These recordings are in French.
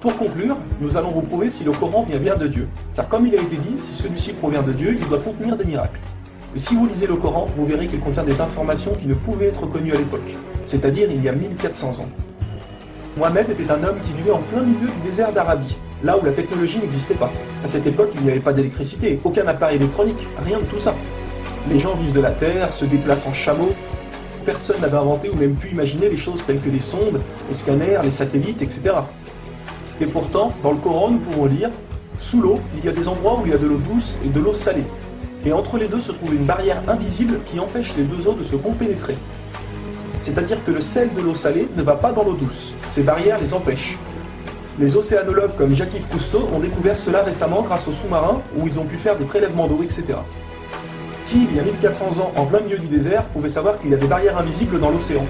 Pour conclure, nous allons vous prouver si le Coran vient bien de Dieu. Car comme il a été dit, si celui-ci provient de Dieu, il doit contenir des miracles. Et si vous lisez le Coran, vous verrez qu'il contient des informations qui ne pouvaient être connues à l'époque, c'est-à-dire il y a 1400 ans. Mohammed était un homme qui vivait en plein milieu du désert d'Arabie, là où la technologie n'existait pas. À cette époque, il n'y avait pas d'électricité, aucun appareil électronique, rien de tout ça. Les gens vivent de la terre, se déplacent en chameau. Personne n'avait inventé ou même pu imaginer les choses telles que les sondes, les scanners, les satellites, etc. Et pourtant, dans le Coran, nous pouvons lire « Sous l'eau, il y a des endroits où il y a de l'eau douce et de l'eau salée. Et entre les deux se trouve une barrière invisible qui empêche les deux eaux de se compénétrer. » C'est-à-dire que le sel de l'eau salée ne va pas dans l'eau douce. Ces barrières les empêchent. Les océanologues comme Jacques-Yves Cousteau ont découvert cela récemment grâce aux sous-marins où ils ont pu faire des prélèvements d'eau, etc. Qui, il y a 1400 ans, en plein milieu du désert, pouvait savoir qu'il y a des barrières invisibles dans l'océan?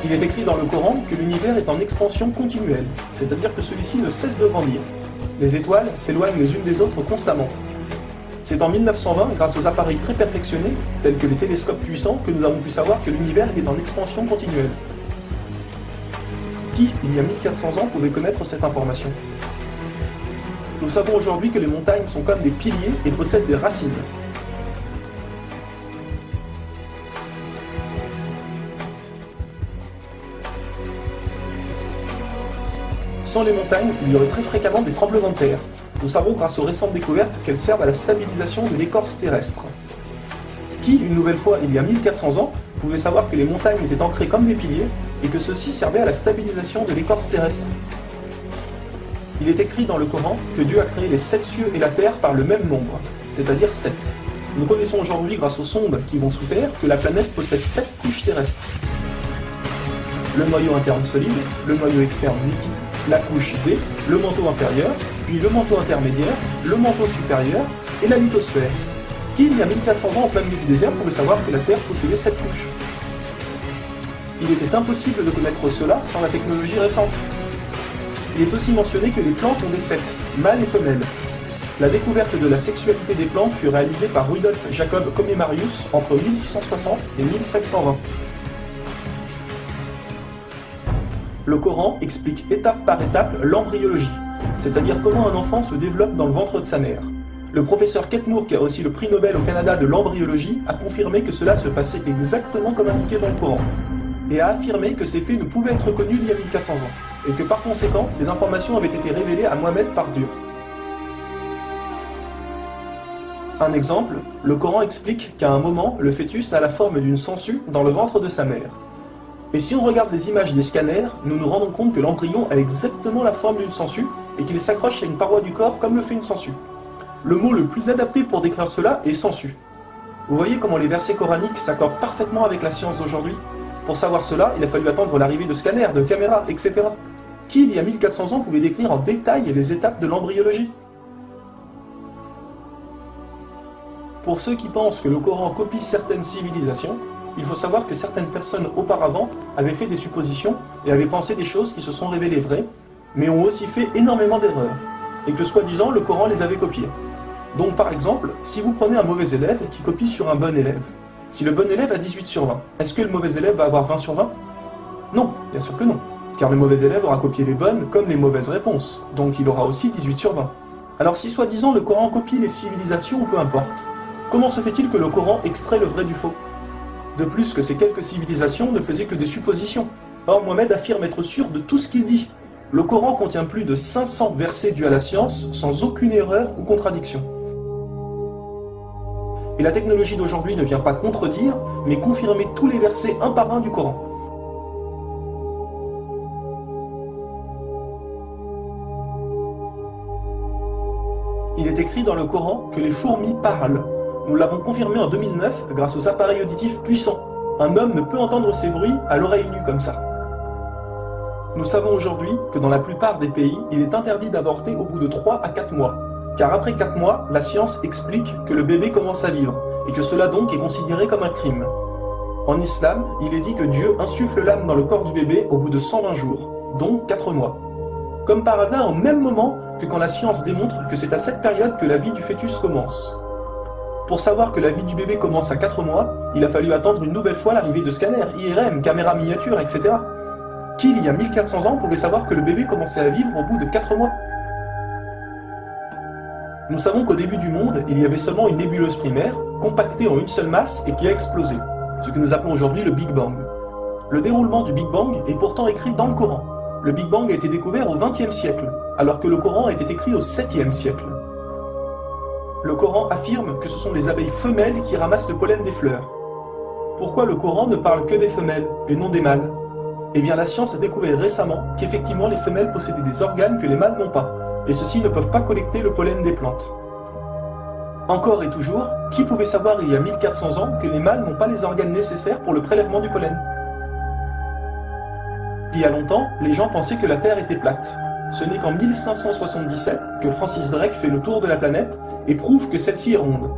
Il est écrit dans le Coran que l'univers est en expansion continuelle, c'est-à-dire que celui-ci ne cesse de grandir. Les étoiles s'éloignent les unes des autres constamment. C'est en 1920, grâce aux appareils très perfectionnés, tels que les télescopes puissants, que nous avons pu savoir que l'univers est en expansion continuelle. Qui, il y a 1400 ans, pouvait connaître cette information? Nous savons aujourd'hui que les montagnes sont comme des piliers et possèdent des racines. Sans les montagnes, il y aurait très fréquemment des tremblements de terre. Nous savons grâce aux récentes découvertes qu'elles servent à la stabilisation de l'écorce terrestre. Qui, une nouvelle fois, il y a 1400 ans, pouvait savoir que les montagnes étaient ancrées comme des piliers et que ceux-ci servaient à la stabilisation de l'écorce terrestre? Il est écrit dans le Coran que Dieu a créé les 7 cieux et la terre par le même nombre, c'est-à-dire 7. Nous connaissons aujourd'hui, grâce aux sondes qui vont sous terre, que la planète possède 7 couches terrestres. Le noyau interne solide, le noyau externe liquide, la couche D, le manteau inférieur, puis le manteau intermédiaire, le manteau supérieur et la lithosphère. Qui, il y a 1400 ans en plein milieu du désert, pouvait savoir que la Terre possédait 7 couches? Il était impossible de connaître cela sans la technologie récente. Il est aussi mentionné que les plantes ont des sexes, mâles et femelles. La découverte de la sexualité des plantes fut réalisée par Rudolf Jacob Comnenarius entre 1660 et 1720. Le Coran explique étape par étape l'embryologie, c'est-à-dire comment un enfant se développe dans le ventre de sa mère. Le professeur Ketmour, qui a reçu le prix Nobel au Canada de l'embryologie, a confirmé que cela se passait exactement comme indiqué dans le Coran, et a affirmé que ces faits ne pouvaient être connus il y a 1400 ans, et que par conséquent, ces informations avaient été révélées à Mohammed par Dieu. Un exemple, le Coran explique qu'à un moment, le fœtus a la forme d'une sangsue dans le ventre de sa mère. Et si on regarde des images des scanners, nous nous rendons compte que l'embryon a exactement la forme d'une sangsue et qu'il s'accroche à une paroi du corps comme le fait une sangsue. Le mot le plus adapté pour décrire cela est sangsue. Vous voyez comment les versets coraniques s'accordent parfaitement avec la science d'aujourd'hui? Pour savoir cela, il a fallu attendre l'arrivée de scanners, de caméras, etc. Qui, il y a 1400 ans, pouvait décrire en détail les étapes de l'embryologie? Pour ceux qui pensent que le Coran copie certaines civilisations, il faut savoir que certaines personnes auparavant avaient fait des suppositions et avaient pensé des choses qui se sont révélées vraies, mais ont aussi fait énormément d'erreurs, et que soi-disant le Coran les avait copiées. Donc par exemple, si vous prenez un mauvais élève qui copie sur un bon élève, si le bon élève a 18 sur 20, est-ce que le mauvais élève va avoir 20 sur 20? Non, bien sûr que non, car le mauvais élève aura copié les bonnes comme les mauvaises réponses, donc il aura aussi 18 sur 20. Alors si soi-disant le Coran copie les civilisations ou peu importe, comment se fait-il que le Coran extrait le vrai du faux? De plus que ces quelques civilisations ne faisaient que des suppositions. Or Mohammed affirme être sûr de tout ce qu'il dit. Le Coran contient plus de 500 versets dus à la science, sans aucune erreur ou contradiction. Et la technologie d'aujourd'hui ne vient pas contredire, mais confirmer tous les versets un par un du Coran. Il est écrit dans le Coran que les fourmis parlent. Nous l'avons confirmé en 2009 grâce aux appareils auditifs puissants. Un homme ne peut entendre ces bruits à l'oreille nue comme ça. Nous savons aujourd'hui que dans la plupart des pays, il est interdit d'avorter au bout de 3 à 4 mois. Car après 4 mois, la science explique que le bébé commence à vivre, et que cela donc est considéré comme un crime. En islam, il est dit que Dieu insuffle l'âme dans le corps du bébé au bout de 120 jours, donc 4 mois. Comme par hasard au même moment que quand la science démontre que c'est à cette période que la vie du fœtus commence. Pour savoir que la vie du bébé commence à 4 mois, il a fallu attendre une nouvelle fois l'arrivée de scanners, IRM, caméras miniatures, etc. Qui, il y a 1400 ans, pouvait savoir que le bébé commençait à vivre au bout de 4 mois? Nous savons qu'au début du monde, il y avait seulement une nébuleuse primaire, compactée en une seule masse et qui a explosé, ce que nous appelons aujourd'hui le Big Bang. Le déroulement du Big Bang est pourtant écrit dans le Coran. Le Big Bang a été découvert au XXe siècle, alors que le Coran a été écrit au 7e siècle. Le Coran affirme que ce sont les abeilles femelles qui ramassent le pollen des fleurs. Pourquoi le Coran ne parle que des femelles et non des mâles? Eh bien la science a découvert récemment qu'effectivement les femelles possédaient des organes que les mâles n'ont pas, et ceux-ci ne peuvent pas collecter le pollen des plantes. Encore et toujours, qui pouvait savoir il y a 1400 ans que les mâles n'ont pas les organes nécessaires pour le prélèvement du pollen? Il y a longtemps, les gens pensaient que la Terre était plate. Ce n'est qu'en 1577 que Francis Drake fait le tour de la planète et prouve que celle-ci est ronde.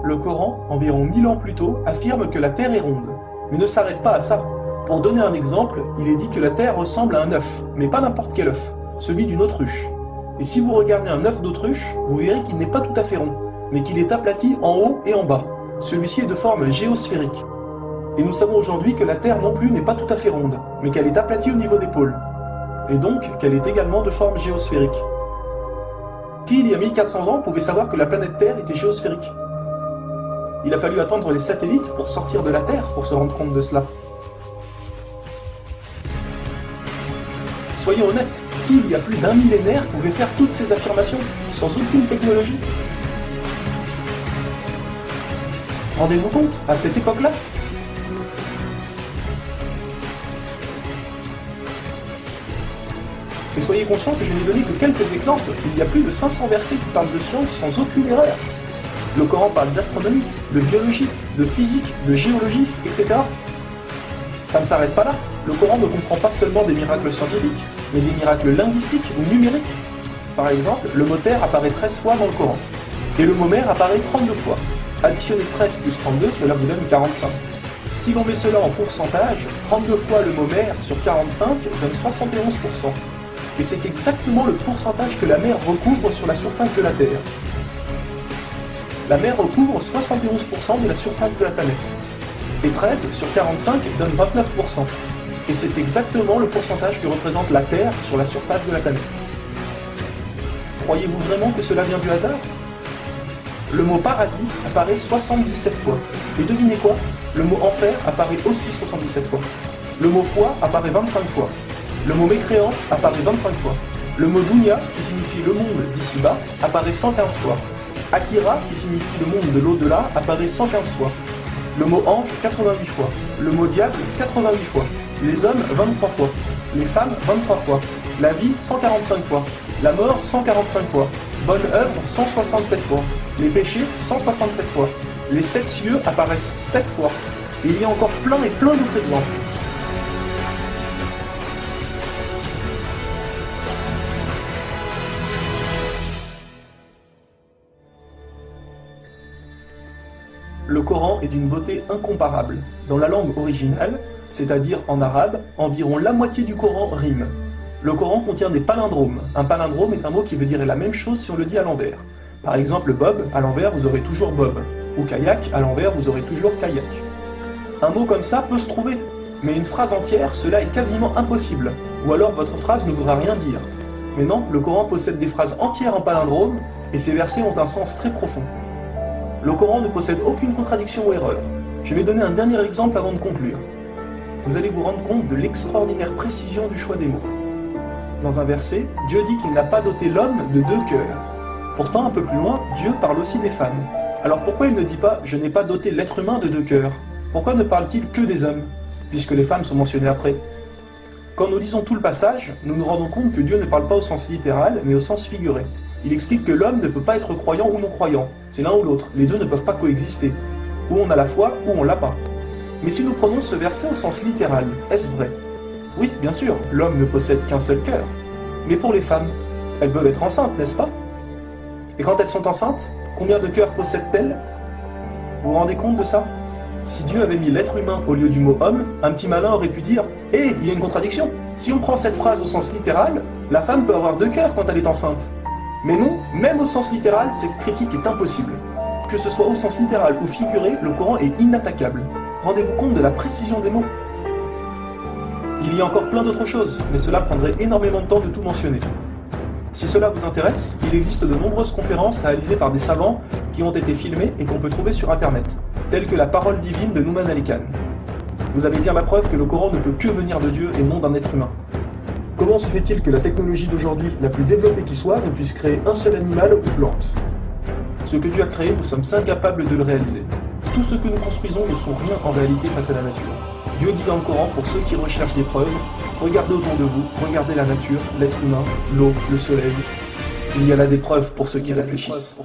Le Coran, environ 1000 ans plus tôt, affirme que la Terre est ronde, mais ne s'arrête pas à ça. Pour donner un exemple, il est dit que la Terre ressemble à un œuf, mais pas n'importe quel œuf, celui d'une autruche. Et si vous regardez un œuf d'autruche, vous verrez qu'il n'est pas tout à fait rond, mais qu'il est aplati en haut et en bas. Celui-ci est de forme géosphérique. Et nous savons aujourd'hui que la Terre non plus n'est pas tout à fait ronde, mais qu'elle est aplatie au niveau des pôles. Et donc qu'elle est également de forme géosphérique. Qui, il y a 1400 ans, pouvait savoir que la planète Terre était géosphérique? Il a fallu attendre les satellites pour sortir de la Terre pour se rendre compte de cela. Soyons honnêtes, qui, il y a plus d'un millénaire, pouvait faire toutes ces affirmations, sans aucune technologie? Rendez-vous compte, à cette époque-là? Et soyez conscients que je n'ai donné que quelques exemples, il y a plus de 500 versets qui parlent de science sans aucune erreur. Le Coran parle d'astronomie, de biologie, de physique, de géologie, etc. Ça ne s'arrête pas là. Le Coran ne comprend pas seulement des miracles scientifiques, mais des miracles linguistiques ou numériques. Par exemple, le mot terre apparaît 13 fois dans le Coran, et le mot mer apparaît 32 fois. Additionnez 13 plus 32, cela vous donne 45. Si l'on met cela en pourcentage, 32 fois le mot mer sur 45 donne 71%. Et c'est exactement le pourcentage que la mer recouvre sur la surface de la Terre. La mer recouvre 71% de la surface de la planète. Et 13 sur 45 donne 29%. Et c'est exactement le pourcentage que représente la Terre sur la surface de la planète. Croyez-vous vraiment que cela vient du hasard? Le mot paradis apparaît 77 fois. Et devinez quoi? Le mot enfer apparaît aussi 77 fois. Le mot foi apparaît 25 fois. Le mot mécréance apparaît 25 fois. Le mot dunya, qui signifie le monde d'ici-bas, apparaît 115 fois. Akira, qui signifie le monde de l'au-delà, apparaît 115 fois. Le mot ange, 88 fois. Le mot diable, 88 fois. Les hommes, 23 fois. Les femmes, 23 fois. La vie, 145 fois. La mort, 145 fois. Bonne œuvre, 167 fois. Les péchés, 167 fois. Les 7 cieux apparaissent 7 fois. Et il y a encore plein et plein d'autres exemples. Le Coran est d'une beauté incomparable. Dans la langue originale, c'est-à-dire en arabe, environ la moitié du Coran rime. Le Coran contient des palindromes. Un palindrome est un mot qui veut dire la même chose si on le dit à l'envers. Par exemple, Bob, à l'envers, vous aurez toujours Bob. Ou kayak, à l'envers, vous aurez toujours kayak. Un mot comme ça peut se trouver, mais une phrase entière, cela est quasiment impossible. Ou alors votre phrase ne voudra rien dire. Mais non, le Coran possède des phrases entières en palindrome, et ces versets ont un sens très profond. Le Coran ne possède aucune contradiction ou erreur. Je vais donner un dernier exemple avant de conclure. Vous allez vous rendre compte de l'extraordinaire précision du choix des mots. Dans un verset, Dieu dit qu'il n'a pas doté l'homme de 2 cœurs. Pourtant, un peu plus loin, Dieu parle aussi des femmes. Alors pourquoi il ne dit pas « je n'ai pas doté l'être humain de 2 cœurs » Pourquoi ne parle-t-il que des hommes, puisque les femmes sont mentionnées après? Quand nous lisons tout le passage, nous nous rendons compte que Dieu ne parle pas au sens littéral, mais au sens figuré. Il explique que l'homme ne peut pas être croyant ou non-croyant, c'est l'un ou l'autre, les deux ne peuvent pas coexister. Ou on a la foi, ou on l'a pas. Mais si nous prenons ce verset au sens littéral, est-ce vrai? Oui, bien sûr, l'homme ne possède qu'un seul cœur. Mais pour les femmes, elles peuvent être enceintes, n'est-ce pas? Et quand elles sont enceintes, combien de cœurs possèdent-elles? Vous vous rendez compte de ça? Si Dieu avait mis l'être humain au lieu du mot homme, un petit malin aurait pu dire « Hé, il y a une contradiction. Si on prend cette phrase au sens littéral, la femme peut avoir 2 cœurs quand elle est enceinte. » Mais non, même au sens littéral, cette critique est impossible. Que ce soit au sens littéral ou figuré, le Coran est inattaquable. Rendez-vous compte de la précision des mots. Il y a encore plein d'autres choses, mais cela prendrait énormément de temps de tout mentionner. Si cela vous intéresse, il existe de nombreuses conférences réalisées par des savants qui ont été filmées et qu'on peut trouver sur internet, telles que la parole divine de Nouman Ali Khan. Vous avez bien la preuve que le Coran ne peut que venir de Dieu et non d'un être humain. Comment se fait-il que la technologie d'aujourd'hui, la plus développée qui soit, ne puisse créer un seul animal ou plante? Ce que Dieu a créé, nous sommes incapables de le réaliser. Tout ce que nous construisons ne sont rien en réalité face à la nature. Dieu dit dans le Coran, pour ceux qui recherchent des preuves, regardez autour de vous, regardez la nature, l'être humain, l'eau, le soleil. Il y a là des preuves pour ceux qui réfléchissent.